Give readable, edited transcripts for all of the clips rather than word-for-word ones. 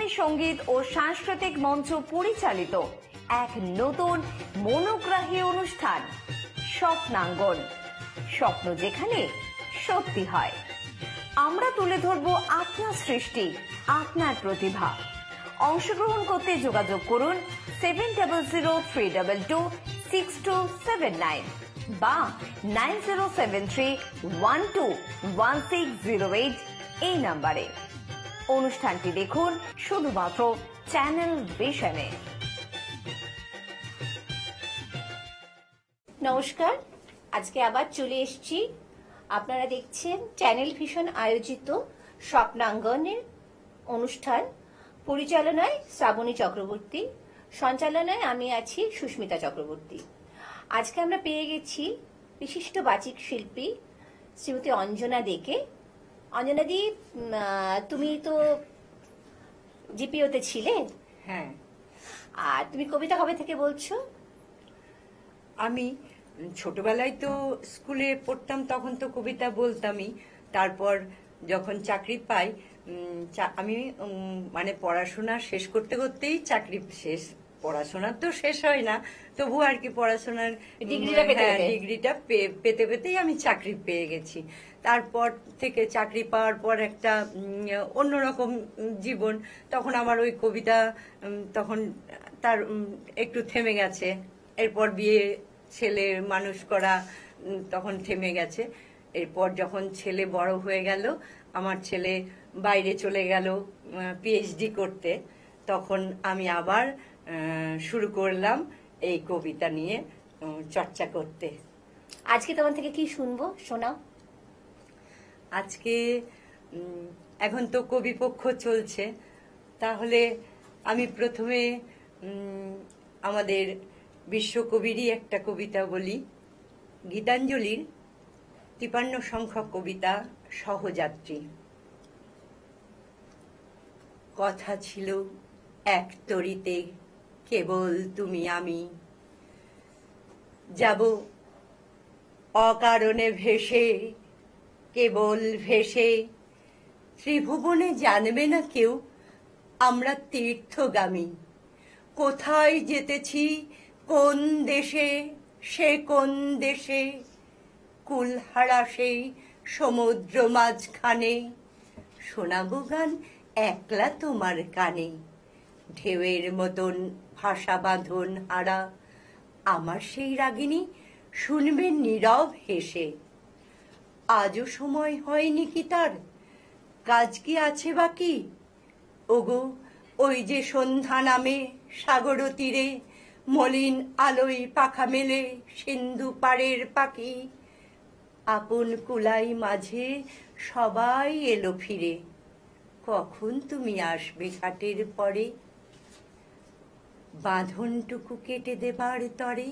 বাঙালি সঙ্গীত ও সাংস্কৃতিক মঞ্চ পরিচালিত এক নতুন মনোগ্রাহী অনুষ্ঠান স্বপ্নাঙ্গন। স্বপ্ন যেখানে সত্যি হয়। আমরা তুলে ধরব আপনার সৃষ্টি, আপনার প্রতিভা। অংশগ্রহণ করতে যোগাযোগ করুন 7003226279 বা 9073121608 এই নাম্বারে। অনুষ্ঠানটি দেখুন শুধুমাত্র চ্যানেল ভিশনে। নমস্কার, আজকে আবার চলে এসেছি। আপনারা দেখছেন চ্যানেল ভিশন আয়োজিত স্বপ্নাঙ্গনের অনুষ্ঠান। পরিচালনায় শ্রাবণী চক্রবর্তী, সঞ্চালনায় আমি আছি সুস্মিতা চক্রবর্তী। আজকে আমরা পেয়ে গেছি বিশিষ্ট বাচিক শিল্পী শ্রীমতী অঞ্জনা দেকে। অঞ্জনা দি, তুমি তো জিপিওতে ছিলে। হ্যাঁ। আর তুমি কবিতা কবে থেকে বলছো? আমি ছোটবেলায় তো স্কুলে পড়তাম, তখন তো কবিতা বলতামই। তারপর যখন চাকরি পাই, আমি মানে পড়াশোনা শেষ করতে করতেই চাকরি শেষ। পড়াশোনা তো শেষ হয় না, তবু আর কি পড়াশোনার ডিগ্রিটা পেতে পেতেই আমি চাকরি পেয়ে গেছি। তারপর থেকে চাকরি পাওয়ার পর একটা অন্যরকম জীবন। তখন আমার ওই কবিতা তখন তার একটু থেমে গেছে। এরপর বিয়ে, ছেলে মানুষ করা তখন থেমে গেছে। এরপর যখন ছেলে বড় হয়ে গেল, আমার ছেলে বাইরে চলে গেল পিএইচডি করতে, তখন আমি আবার শুরু করলাম এই কবিতা নিয়ে চর্চা করতে। আজকে তোমার থেকে কি শুনবো, শোনাও। আজকে এখন তো কবিপক্ষ চলছে, তাহলে আমি প্রথমে আমাদের বিশ্বকবিরই একটা কবিতা বলি। গীতাঞ্জলির 53 সংখ্যক কবিতা, সহযাত্রী। কথা ছিল এক তরিতে কেবল তুমি আমি, যাব অকারণে ভেসে, কেবল ভেসে। ত্রিভুবনে জানবে না কেউ আমরা তীর্থগামী। কোথায় যেতেছি, কোন দেশে, সে কোন দেশে। কুলহারা সেই সমুদ্র মাঝখানে, শোনাবো গান একলা তোমার কানে। ঢেউয়ের মতন ভাষা বাঁধন হারা আমার সেই রাগিনী শুনবে নীরব হেসে। আজও সময় হয়নি কি তার, কাজ কি আছে বাকি? ওগো ওই যে সন্ধ্যা নামে সাগর তীরে, মলিন আলোয় পাখা মেলে সিন্ধু পাড়ের পাখি। আপন কুলাই মাঝে সবাই এলো ফিরে, কখন তুমি আসবে ঘাটের পরে? বাঁধনটুকু কেটে দেবার তরে,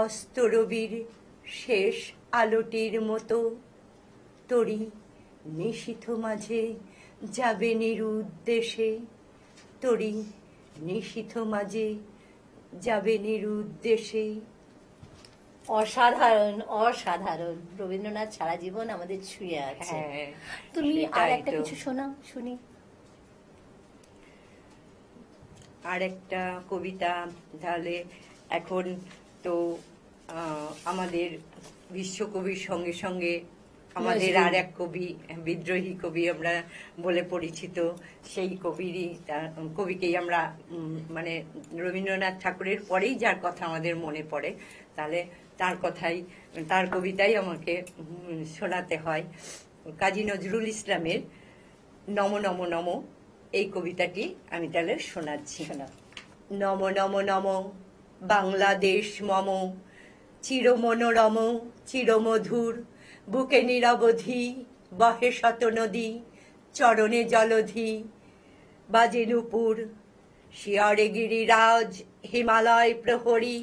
অস্ত রবির শেষ আলোটির মতো। তরি নিশীথ মাঝে যাবে নিরুদ্দেশে, তরি নিশীথ মাঝে যাবে নিরুদ্দেশে। অসাধারণ, অসাধারণ। রবীন্দ্রনাথ সারা জীবন আমাদের ছুঁয়ে আছে। তুমি আর একটা কিছু শোনাও, শুনি। আর একটা কবিতা তাহলে। এখন তো আমাদের বিশ্বকবির সঙ্গে সঙ্গে আমাদের আর এক কবি, বিদ্রোহী কবি আমরা বলে পরিচিত, সেই কবিকেই আমরা মানে রবীন্দ্রনাথ ঠাকুরের পরেই যার কথা আমাদের মনে পড়ে, তাহলে তার কথাই, তার কবিতাই আমাকে শোনাতে হয়। কাজী নজরুল ইসলামের নম নম নম এই কবিতাটি আমি তাহলে শোনাচ্ছি। নম নম নম বাংলাদেশ মম, চিরমনোরম চিরমধুর। বুকে নিরবধি বহে শত নদী, চরণে জলধি বাজে নূপুর। শিয়রে গিরিরাজ হিমালয় প্রহরী,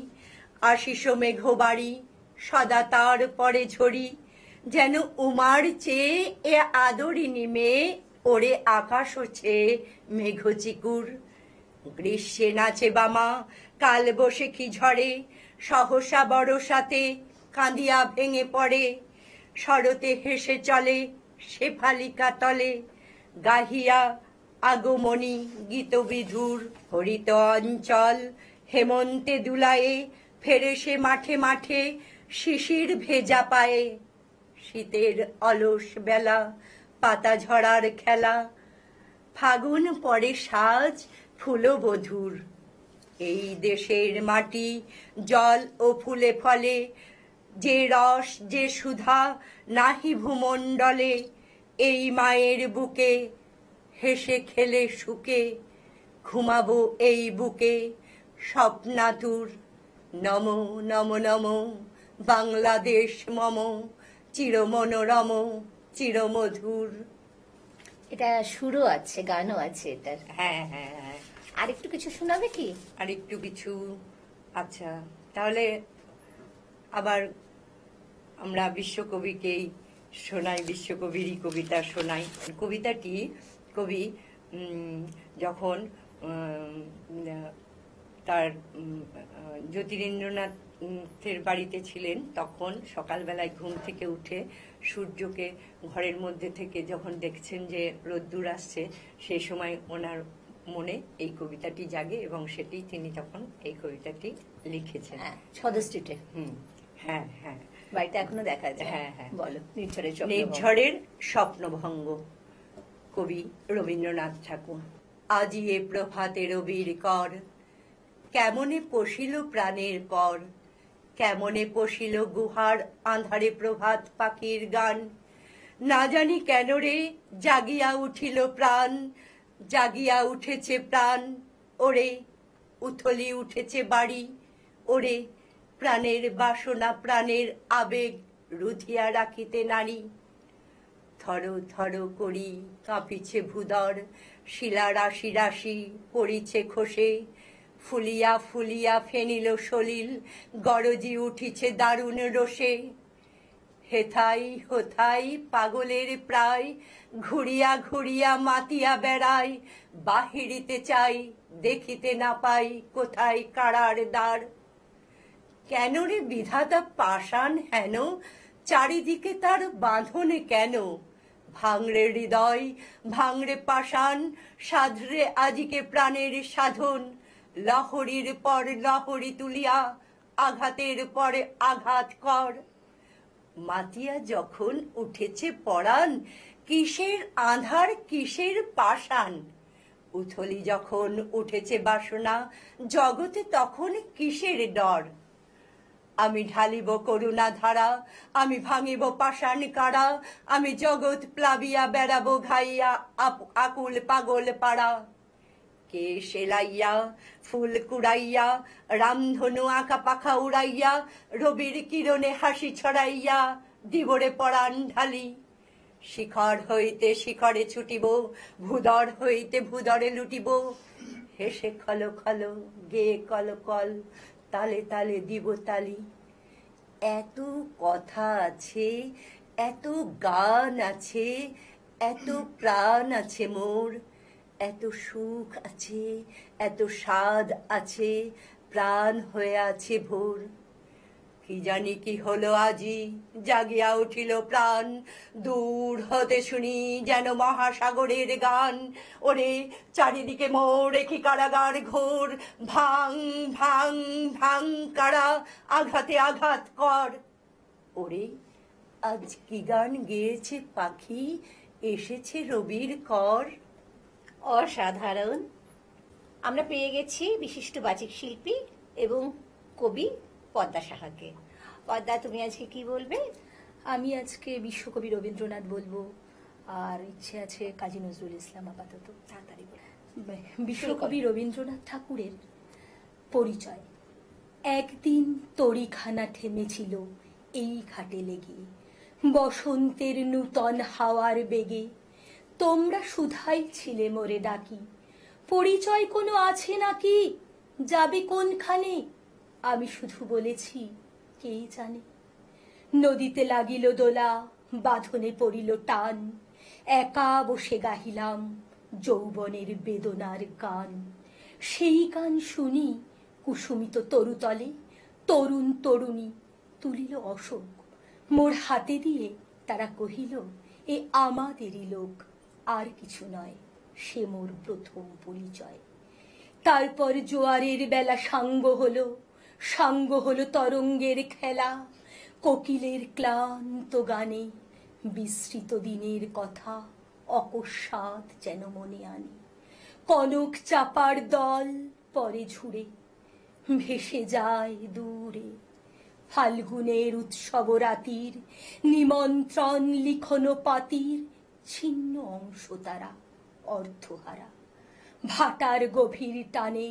আশিস মেঘবাড়ি সদা তার পরে ঝরি। যেন উমার চেয়ে এ আদরিনী মেয়ে, ওরে আকাশ চেয়ে মেঘ চিকুর। গ্রীষ্মে নাচে বামা কাল বসে কি ঝড়ে, সহসা বরসাতে কাঁদিয়া ভেঙে পড়ে। শরতে হেসে চলে শেফালিকা তলে, গাহিয়া আগমনী গীতবিধুর হরিত অঞ্চল হেমন্তে দুলায়ে ফেরে সে মাঠে মাঠে শিশির ভেজা পায়ে শীতের অলস বেলা পাতা ঝরার খেলা ফাগুন পরে সাজ ফুলবধূর এই দেশের মাটি জল ও ফুলে ফলে যে রস যে সুধা নাহি ভূমণ্ডলে এই মায়ের বুকে হেসে খেলে সুখে ঘুমাবো এই বুকে স্বপ্নাতুর নম নম নম বাংলাদেশ মম চিরমনোরম চিরমধুর। এটা সুরও আছে, গানও আছে এটার। হ্যাঁ হ্যাঁ হ্যাঁ। আর একটু কিছু শোনাবে কি? আর একটু কিছু। আচ্ছা, তাহলে আবার আমরা বিশ্বকবিকেই শোনাই, বিশ্বকবিরই কবিতা শোনাই। কবিতাটি কবি যখন তার জ্যোতিরিন্দ্রনাথের বাড়িতে ছিলেন তখন সকালবেলায় ঘুম থেকে উঠে সূর্যকে ঘরের মধ্যে থেকে যখন দেখছেন যে রোদ্দুর আসছে, সেই সময় ওনার মনে এই কবিতাটি জাগে এবং সেটি তিনি তখন এই কবিতাটি লিখেছেন। সদর স্ট্রিটে। হ্যাঁ হ্যাঁ, বাড়িটা এখনো দেখা যায়। হ্যাঁ হ্যাঁ। বলো। নির্ঝরের স্বপ্নভঙ্গ, কবি রবীন্দ্রনাথ ঠাকুর। আজি এ প্রভাতে রবির কর, কেমনে পশিল প্রাণের কর, কেমনে পশিল গুহার আঁধারে প্রভাত পাখির গান, না জানি কেন রে জাগিয়া উঠিল প্রাণ, জাগিয়া উঠেছে প্রাণ, ওরে উথলি উঠেছে বাড়ি, ওরে প্রাণের বাসনা প্রাণের আবেগ রুধিয়া রাখিতে নারী, থর থর করি কাঁপিছে ভূদর, শিলা রাশি রাশি পড়িছে খসে, ফুলিয়া ফুলিয়া ফেনিল সলিল, গরজি উঠিছে দারুণ রোষে, হেথাই হোথাই পাগলের প্রায়, ঘুরিয়া ঘুরিয়া মাতিয়া বেড়ায়, বাহিরিতে চাই দেখিতে না পাই কোথায় কারার দ্বার, কেন রে বিধাতা পাষাণ হেন, চারিদিকে তার বাঁধনে কেন, ভাঙরে হৃদয় ভাঙরে পাষাণ, সাধরে আজিকে প্রাণের সাধন, লহরীর পর লহরী তুলিয়া আঘাতের পরে আঘাত কর, মাতিয়া যখন উঠেছে পরাণ, কিসের আঁধার কিসের পাষাণ, উথলি যখন উঠেছে বাসনা, জগতে তখন কিসের ডর, আমি ঢালিব করুণা ধারা, আমি ভাঙিব পাষাণ কারা, আমি জগৎ প্লাবিয়া বেড়াবো ঘাইয়া আকুল পাগল পাড়া, কে সেলাইয়া ফুল কুড়াইয়া রামধনু আঁকা পাখা উড়াইয়া, রবির কিরণে হাসি ছড়াইয়া দিবরে পরাণ ঢালি, শিখর হইতে শিখরে ছুটিব, ভূদর হইতে ভূদরে লুটিব, হেসে খল খল গে কল কল, তালে তালে দিব তালি। এত কথা আছে, এত গান আছে, এত প্রাণ আছে মোর, এত সুখ আছে, এত স্বাদ আছে, প্রাণ হয়ে আছে ভোর, কি জানি কি হলো আজি জাগিয়া উঠিল প্রাণ, দূর হতে শুনি যেন মহাসাগরের গান, ওরে চারিদিকে মোর একই কারাগার ঘোর, ভাঙ ভাঙ ভাঙ কারা আঘাতে আঘাত কর, ওরে আজ কি গান গেয়েছে পাখি এসেছে রবির কর। অসাধারণ। আমরা পেয়ে গেছি বিশিষ্ট বাচিক শিল্পী এবং কবি পদ্মা সাহাকে। পদ্মা, তুমি আজকে কি বলবে? আমি আজকে বিশ্বকবি রবীন্দ্রনাথ বলবো, আর ইচ্ছে আছে কাজী নজরুল ইসলাম। আপাতত তাড়াতাড়ি বলো। বিশ্বকবি রবীন্দ্রনাথ ঠাকুরের পরিচয়। একদিন তরিখানা থেমেছিল এই ঘাটে লেগে, বসন্তের নূতন হাওয়ার বেগে, তোমরা সুধাই ছিলে মোরে ডাকি, পরিচয় কোনো আছে নাকি, যাবে কোনখানে, আমি শুধু বলেছি কেই জানে, নদীতে লাগিল দোলা, বাঁধনে পড়িল টান, একা বসে গাহিলাম যৌবনের বেদনার গান, সেই গান শুনি কুসুমিত তরুতলে, তরুণ তরুণী তুলিল অশোক, মোর হাতে দিয়ে তারা কহিল এ আমাদেরই লোক, আর কিছু নয় সে মোর প্রথম পরিচয়। তারপর জোয়ারের বেলা সাঙ্গ হলো তরঙ্গের খেলা, কোকিলের ক্লান্ত গানে বিস্মৃত দিনের কথা অকস্মাৎ যেন মনে আনে। কনক চাপার দল পরে ঝুড়ে ভেসে যায় দূরে, ফাল্গুনের উৎসব রাতির নিমন্ত্রণ লিখন পাতির ছিন্ন অংশ তারা অর্ধহারা। ভাটার গভীর টানে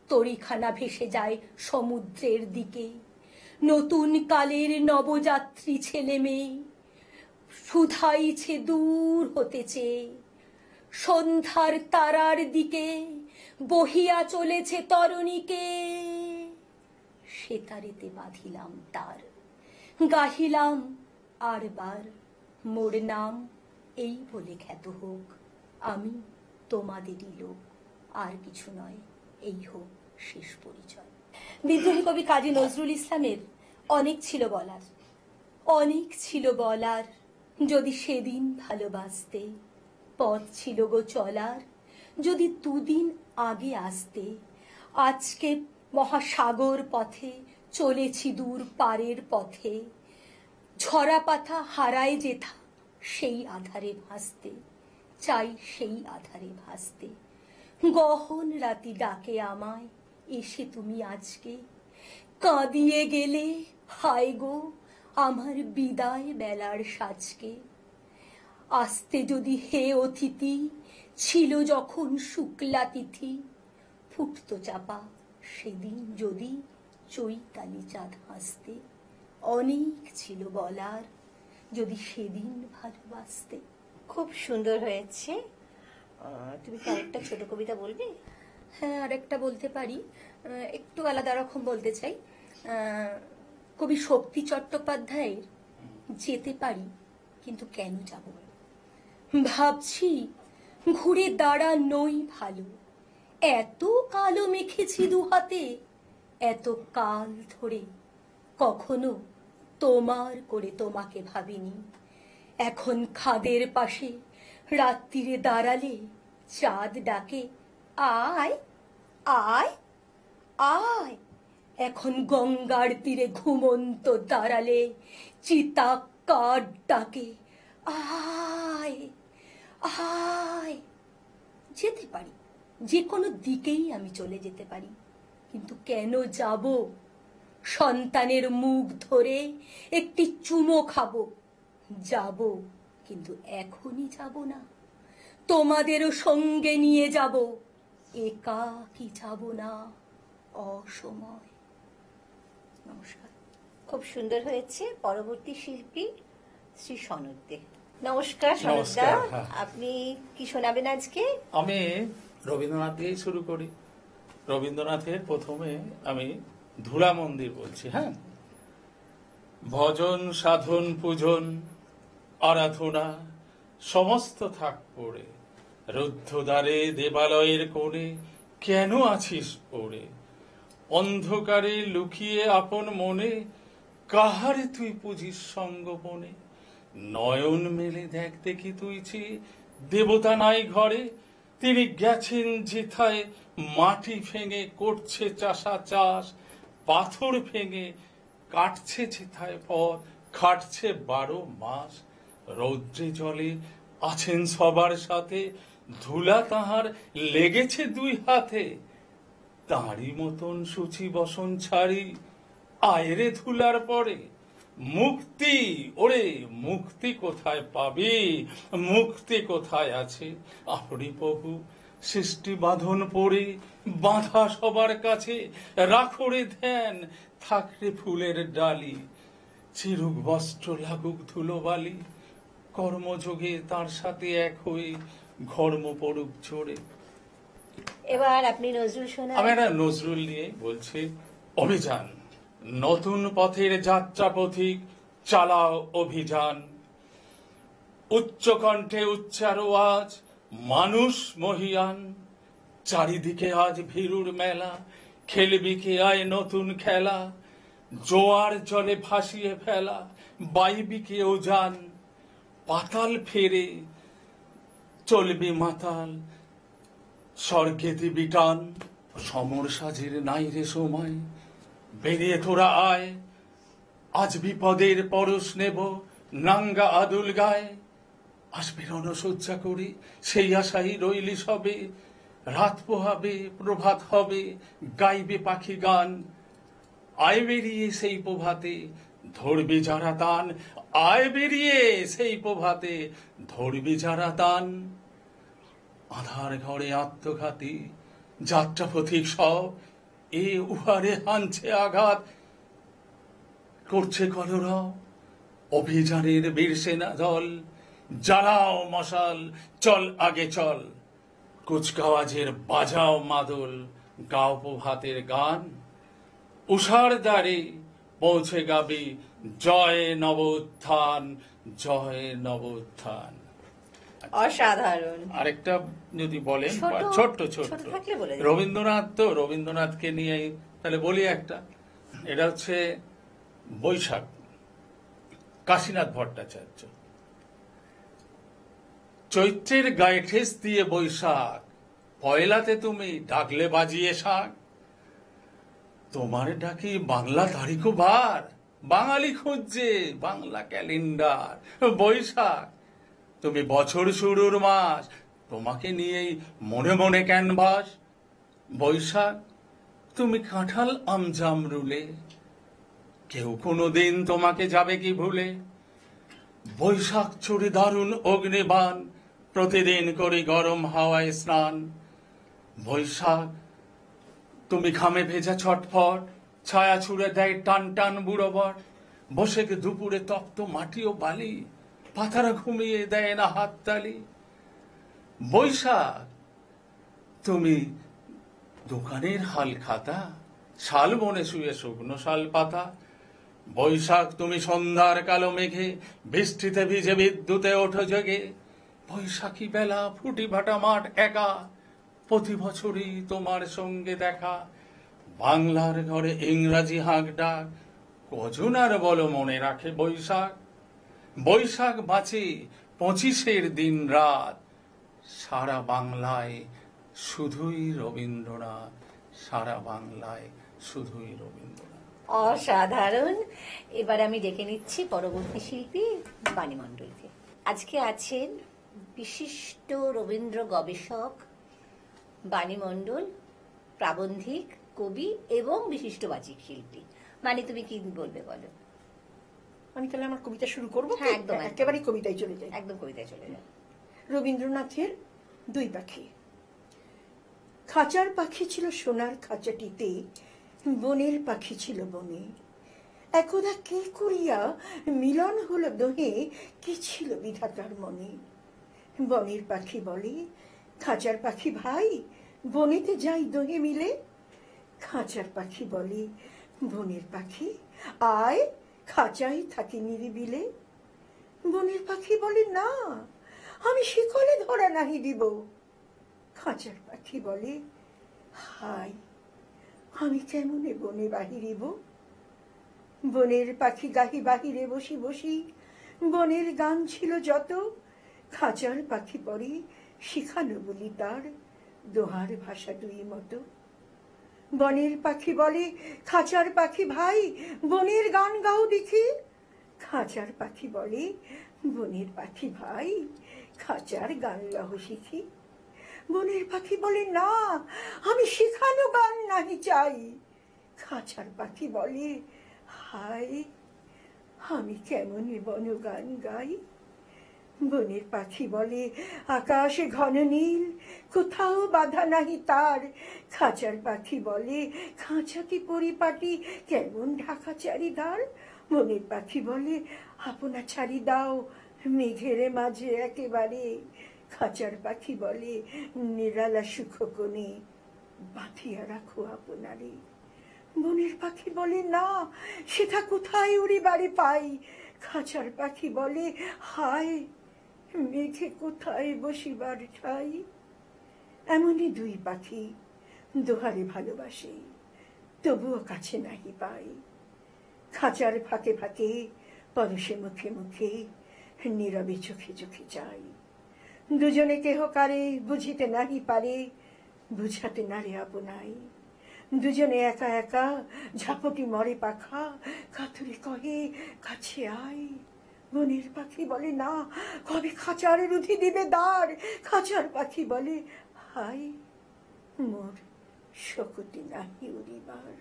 তরিখানা ভেসে যায় সমুদ্রের দিকে, নতুন কালের নবযাত্রী ছেলে মেয়ে শুধাইছে দূর হতেছে, সন্ধ্যার তারার দিকে বহিয়া চলেছে তরণীকে। সেতারেতে বাঁধিলাম তার, গাহিলাম আরবার, মোর নাম এই বলে খ্যাত হোক, আমি তোমাদেরই লোক, আর কিছু নয়, এই হোক শেষ পরিচয়। বিদ্রোহী কবি কাজী নজরুল ইসলামের অনেক ছিল বলার, যদি সেদিন ভালোবাসতে, পথ ছিল গো চলার যদি দুদিন আগে আসতে। আজকে মহাসাগর পথে চলেছি দূর পারের পথে, ঝরা পাতা হারায় যেথা সেই আধারে ভাসতে, চাই সেই আধারে ভাসতে। গহন রাতি ডাকে আমায়, এসে তুমি আজকে কাঁদিয়ে গেলে, হায় গো আমার বিদায় বেলার সাজকে। আসতে যদি হে অতিথি, ছিল যখন শুক্লা তিথি, ফুটত চাপা সেদিন যদি চৈতালি চাঁদ হাসতে। অনেক ছিল বলার, যদি সেদিন ভালোবাসতে। খুব সুন্দর হয়েছে। তুমি কি আরেকটা ছোট কবিতা বলবে? হ্যাঁ, আরেকটা বলতে পারি, একটু আলাদা রকম বলতে চাই। কবি শক্তি চট্টোপাধ্যায়ের যেতে পারি কিন্তু কেন যাব, ভাবছি ঘুরে দাঁড়া নই ভালো, এত কালো মেখেছি দু হাতে, এত কাল ধরে কখনো তোমার করে তোমাকে ভাবিনি। এখন খাদের পাশে রাত্রিরে দাঁড়ালে চাঁদ ডাকে, আয় আয় আয়। এখন গঙ্গার তীরে ঘুমন্ত দাঁড়ালে চিতা কাঠ ডাকে, আয় আয়। যেতে পারি, যে কোনো দিকেই আমি চলে যেতে পারি, কিন্তু কেন যাব? সন্তানের মুখ ধরে একটি চুমো খাবো, যাব, কিন্তু এখনই যাব না, তোমাদেরও সঙ্গে নিয়ে যাব, একাকী যাব না অসময়। নমস্কার। খুব সুন্দর হয়েছে। পরবর্তী শিল্পী শ্রী সনদ দে। নমস্কার সনদ দা, হ্যাঁ। আপনি কি শোনাবেন আজকে? আমি রবীন্দ্রনাথ দিয়েই শুরু করি। রবীন্দ্রনাথের প্রথমে আমি ধুলা মন্দির বলছি। হ্যাঁ, ভজন সাধন পূজন আরাধনা সমস্ত থাক পড়ে, রুদ্ধদ্বারে দেবালয়ের কোণে কেন আছিস পড়ে, অন্ধকারে লুকিয়ে আপন মনে কাহারে তুই পুজিস সঙ্গপনে। নয়ন মেলে দেখ দেখি তুইছি দেবতা নাই ঘরে, তিনি গেছেন যেথায় মাটি ভেঙে করছে চাষা চাষ, পাথর ভেঙে কাটছে যেথায় পথ খাটছে 12 মাস। রৌদ্রে জলে আছেন সবার সাথে, ধুলা তাহার লেগেছে 2 হাতে, তাঁরই মতন সূচি বসন ছাড়ি আয়রে ধুলার পরে। মুক্তি, ওরে মুক্তি কোথায় পাবি, মুক্তি কোথায় আছে? আপনি প্রভু সৃষ্টি বাঁধন পড়ে বাঁধা সবার কাছে, রাখরে ধ্যান থাকরে ফুলের ডালি, চিরুক বস্ত্র লাগুক ধুলোবালি, কর্মযোগে তার সাথে এক হয়ে ঘর্ম পড়ুক জোরে। এবার আপনি নজরুল শোনান। আমি একটা নজরুল নিয়ে বলছি। অভিযান, নতুন পথের যাত্রা পথিক চালাও অভিযান, উচ্চ কণ্ঠে উচ্চার আজ মানুষ মহিয়ান, চারিদিকে আজ ভীরুর মেলা, খেলবি কে আয় নতুন খেলা, জোয়ার জলে ভাসিয়ে ফেলা বাইবি কেও যান, পাতাল ফেরে চলবি মাতাল স্বর্গেতে বিটান সমর সাজের নাই রে সময়, বেরিয়ে তোরা আয়, আজ বিপদের পরশ নেব নাঙ্গা আদুল গায়ে। আসবে রণসজ্জা করি সেই আশাই রইলি সবে, রাত পোহাবে প্রভাত হবে গাইবে পাখি গান। আয় বেরিয়ে সেই প্রভাতে ধরবি যারা তান, আয় বেরিয়ে সেই প্রভাতে ধরবি যারা তান। আধার ঘরে আত্মঘাতী যাত্রা পথিক সব, এ উহারে হানছে আঘাত করছে কলরব। অভিযানের বীর সেনা দল জ্বালাও মশাল, চল আগে চল, কুচকাওয়াজের বাজাও মাদল, গাও প্রভাতের গান। উষার দ্বারে পৌঁছে গাবি জয় নব উত্থান, জয় নব উত্থান। অসাধারণ। আরেকটা যদি বলেন, ছোট- ছোট্ট ছোট ছোট্ট থাকলে বলে দিন। রবীন্দ্রনাথ, তো রবীন্দ্রনাথকে নিয়ে তাহলে বলি একটা। এটা হচ্ছে বৈশাখ, কাশীনাথ ভট্টাচার্য। চৈত্রের গায়ে ঠেস দিয়ে বৈশাখ, পয়লাতে তুমি ডাকলে বাজিয়ে শাক। তোমার ডাকি বাংলা তারিখ বার, বাঙালি খুঁজছে বাংলা ক্যালেন্ডার। বৈশাখ তুমি বছর শুরুর মাস, তোমাকে নিয়েই মনে মনে ক্যানভাস। বৈশাখ তুমি কাঁঠাল আমজাম রুলে, কেউ কোনোদিন তোমাকে যাবে কি ভুলে। বৈশাখ ছুড়ে দারুণ অগ্নিবাণ, প্রতিদিন করি গরম হাওয়ায় স্নান। বৈশাখ তুমি ঘামে ভেজা ছটফট, ছায়া ছুড়ে দেয় টান টান বুড়ো বট। বসে দুপুরে তপ্ত মাটি ও বালি, পাতারা ঘুমিয়ে দেয় না হাততালি। বৈশাখ তুমি দোকানের হাল খাতা, শাল বনে শুয়ে শুকনো শাল পাতা। বৈশাখ তুমি সন্ধ্যার কালো মেঘে, বৃষ্টিতে ভিজে বিদ্যুতে ওঠো জেগে। বৈশাখী বেলা ফুটি ফাটা মাঠ একা, প্রতি বছরই তোমার সঙ্গে দেখা। বাংলার ঘরে ইংরাজি হাঁক ডাক, কজন আর বলো মনে রাখে বৈশাখ। বৈশাখ বাঁচে 25-এর দিন রাত, সারা বাংলায় শুধুই রবীন্দ্রনাথ, সারা বাংলায় শুধুই রবীন্দ্রনাথ। অসাধারণ। এবার আমি ডেকে নিচ্ছি পরবর্তী শিল্পী বাণী মণ্ডলকে। আজকে আছেন বিশিষ্ট রবীন্দ্র গবেষক বাণী মণ্ডল, প্রাবন্ধিক, কবি এবং বিশিষ্ট বাচিক শিল্পী। মানে তুমি কি বলবে বলো? আমি তাহলে আমার কবিতা শুরু করবো। হ্যাঁ, একদম, একদম। একেবারেই কবিতায় চলে যাই। একদম কবিতায় চলে যাও। রবীন্দ্রনাথের দুই পাখি। খাঁচার পাখি ছিল সোনার খাঁচাটিতে, বনের পাখি ছিল বনে। একদা কে করিয়া মিলন হলো দোহে, কি ছিল বিধাতার মনে। বনের পাখি বলে, খাঁচার পাখি ভাই, বনেতে যাই দোহে মিলে। খাঁচার পাখি বলে, বনের পাখি আয়, খাঁচাই থাকি নিরিবিলে। বনের পাখি বলে, না আমি শিকলে ধরা নাহি দিব। খাঁচার পাখি বলে, হাই আমি কেমনে বনে বাহিরিব। বনের পাখি গাহি বাহিরে বসি বসি, বনের গান ছিল যত। খাঁচার পাখি পরে শিখানো বলি তার, দোহার ভাষা দুই মতো। বনের পাখি বলে, খাঁচার পাখি ভাই, বনের গান গাও দেখি। খাঁচার পাখি বলে, বনের পাখি ভাই, খাঁচার গান গাও শিখি। বনের পাখি বলে, না আমি শিখানো গান নাহি চাই। খাঁচার পাখি বলে, হায় আমি কেমনে বন গান গাই। বনের পাখি বলে, আকাশে ঘন নীল, কোথাও বাধা নাহি তার। খাঁচার পাখি বলে, খাঁচাতে পরিপাটি, কেমন ঢাকা চারিদার। বনের পাখি বলে, আপনা ছাড়ি দাও মেঘের মাঝে একেবারে। খাঁচার পাখি বলে, নিরালা সুখ কোণে বাঁধিয়া রাখো আপনারে। বনের পাখি বলে, না সেটা কোথায় উড়ি বাড়ি পাই। খাঁচার পাখি বলে, হায় মেঘে কোথায় বসিবার ঠাই। এমনই দুই পাখি দোহারে ভালোবাসে, তবুও কাছে নাহি পাই। খাঁচার ফাঁকে ফাঁকে, পরশে মুখে মুখে, নীরবে চোখে চোখে চাই। দুজনে কেহ কারে বুঝিতে নাহি পারে, বুঝাতে নারে আপনাই। দুজনে একা একা ঝাপটি মরে পাখা, কাতুরে কহে কাছে আয়। বনের পাখি বলে না, কবে খাঁচার রুধি দিবে দ্বার। খাঁচার পাখি বলে হাই, মোর শকুতি নাহি উড়িবার।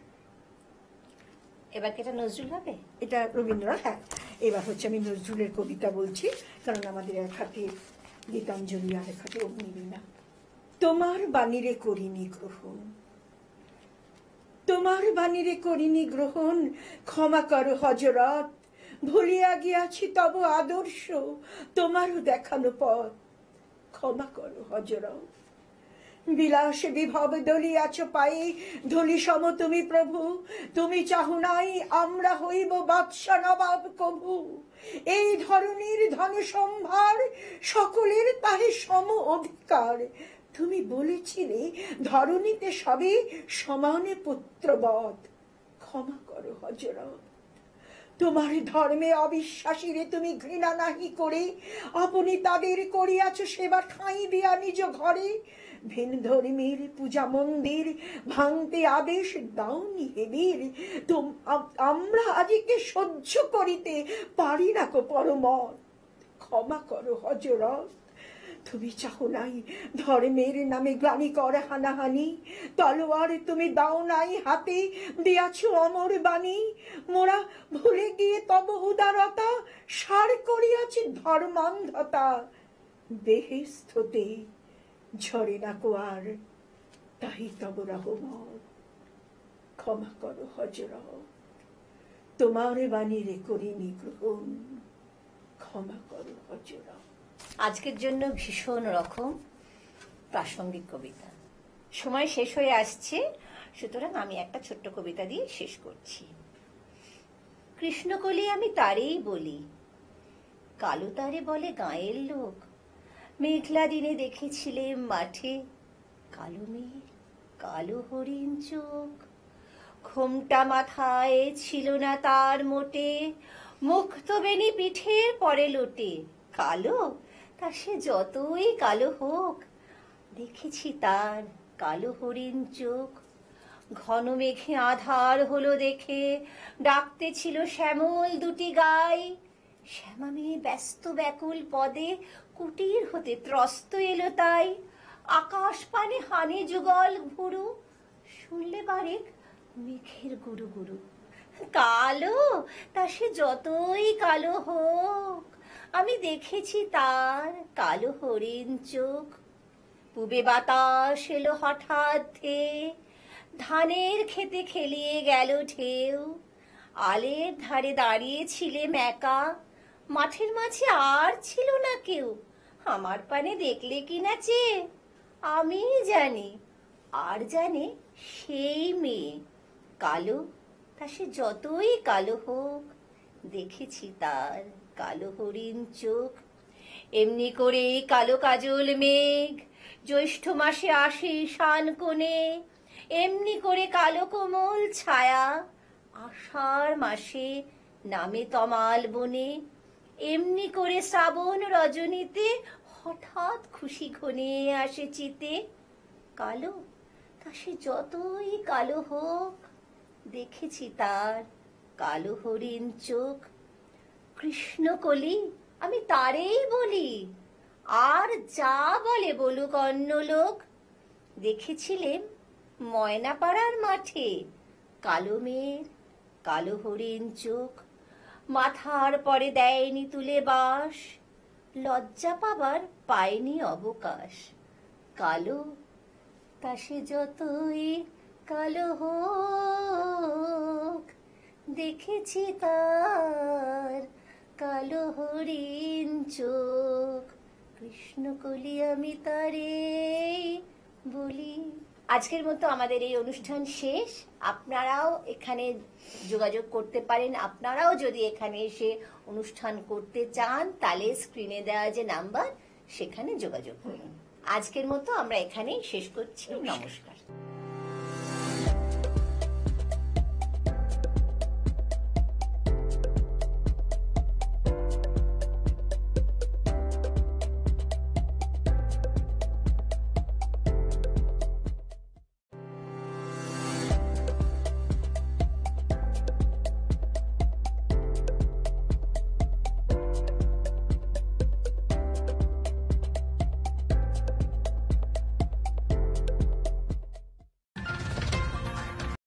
এবার কি এটা নজরুল হবে? এটা রবীন্দ্রনাথ। হ্যাঁ, এবার হচ্ছে আমি নজরুলের কবিতা বলছি, কারণ আমাদের এক হাতে গীতাঞ্জলি আর এক হাতে অগ্নিবীণা। তোমার বাণীরে করিনি গ্রহণ, তোমার বাণীরে করিনি গ্রহণ, ক্ষমা করো হযরত। ভুলিয়া গিয়াছি তব আদর্শ, তোমারও দেখানো পথ। ক্ষমা করো হযরত। বিলাসে বিভব দলিয়াছ পায়ে, ধলি সম তুমি প্রভু। তুমি চাহু নাই আমরা হইব বাদশা নবাব কভু। এই ধরনীর ধন সম্ভার, সকলের তাহে সম অধিকার। তুমি বলেছিলে ধরণীতে সবে সমানে পুত্রবধ। ক্ষমা করো হযরত। তোমার ধর্মে অবিশ্বাসীরে তুমি ঘৃণা নাহি করে, আপনি তাদের করিয়াছ সেবা ঠাঁই দিয়া নিজ ঘরে। ভিন ধর্মীর পূজা মন্দির ভাঙতে আদেশ দাওনি হেবীর। আমরা আজকে সহ্য করিতে পারি না কো পরমত। ক্ষমা করো হযরত। তুমি চাহো নাই ধর্মের নামে গ্লানি কর হানাহানি, তলোয়ার তুমি দাও নাই হাতে, দিয়াছ অমর বাণী। মোরা ভুলে গিয়ে তব উদারতা, সার করিয়াছি ধর্মান্ধতা। বেহেশতে ঝরে না কোয়ার, তাই তব রহমত। ক্ষমা করো হযরত। তোমার বাণীরে করিনি গ্রহণ, ক্ষমা করো হযরত। আজকের জন্য ভীষণ রকম প্রাসঙ্গিক কবিতা। সময় শেষ হয়ে আসছে, সুতরাং আমি একটা ছোট্ট কবিতা দিয়ে শেষ করছি। কৃষ্ণকলি আমি তারেই বলি, কালো তারে বলে গাঁয়ের লোক। মেঘলা দিনে দেখেছিলে মাঠে, কালো মেঘ কালো হরিণ চোখ। ঘোমটা মাথায় ছিল না তার মোটে, মুক্ত বেনি পিঠের পরে লোটে। কালো তা সে যতই কালো হোক, দেখেছি তার কালো হরিণ চোখ। ঘন মেঘে আধার হলো দেখে, ডাকতে ছিল শ্যামল দুটি গাই। শ্যামা মেয়ে ব্যস্ত ব্যাকুল পদে, কুটির হতে ত্রস্ত এলো তাই। আকাশ পানে হানে যুগল ভুরু, শুনলে বারেক মেঘের গুরু গুরু। কালো তা সে যতই কালো হোক, আমি দেখেছি তার কালো হরিণ চোখ। পূবে বাতাস এলো হঠাৎ ধেয়ে, ধানের খেতে খেলিয়ে গেল ঢেউ। আলের ধারে দাঁড়িয়েছিলে একা, মাঠের মাঝে আর ছিল না কেউ। আমার পানে দেখলে কিনা চেয়ে, আমি জানি আর জানে সেই মেয়ে। কালো তা সে যতই কালো হোক, দেখেছি তার কালো হরিণ চোখ। এমনি করে কালো কাজল মেঘ জ্যৈষ্ঠ মাসে আসে ঈশান কোণে। এমনি করে কালো কোমল ছায়া আষাঢ় মাসে নামে তমাল বনে। এমনি করে শ্রাবণ রজনীতে হঠাৎ খুশি ঘনিয়ে আসে চিতে। কালো তা সে যতই কালো হোক, দেখেছি তার কালো হরিণ চোখ। কৃষ্ণকলি আমি তারেই বলি, আর যা বলে বলুক অন্য লোক। দেখেছিলেন ময়নাপাড়ার মাঠে, কালো মেয়ের কালো হরিণ চোখ। মাথার পরে দেয়নি তুলে বাস, লজ্জা পাবার পায়নি অবকাশ। কালো তা সে যতই কালো হোক, দেখেছি তার কালো হরিণ চোখ। কৃষ্ণকলি আমি তারেই বলি। আজকের মতো আমাদের এই অনুষ্ঠান শেষ। আপনারাও এখানে যোগাযোগ করতে পারেন। আপনারাও যদি এখানে এসে অনুষ্ঠান করতে চান, তাহলে স্ক্রিনে দেওয়া যে নাম্বার, সেখানে যোগাযোগ করুন। আজকের মতো আমরা এখানেই শেষ করছি। নমস্কার।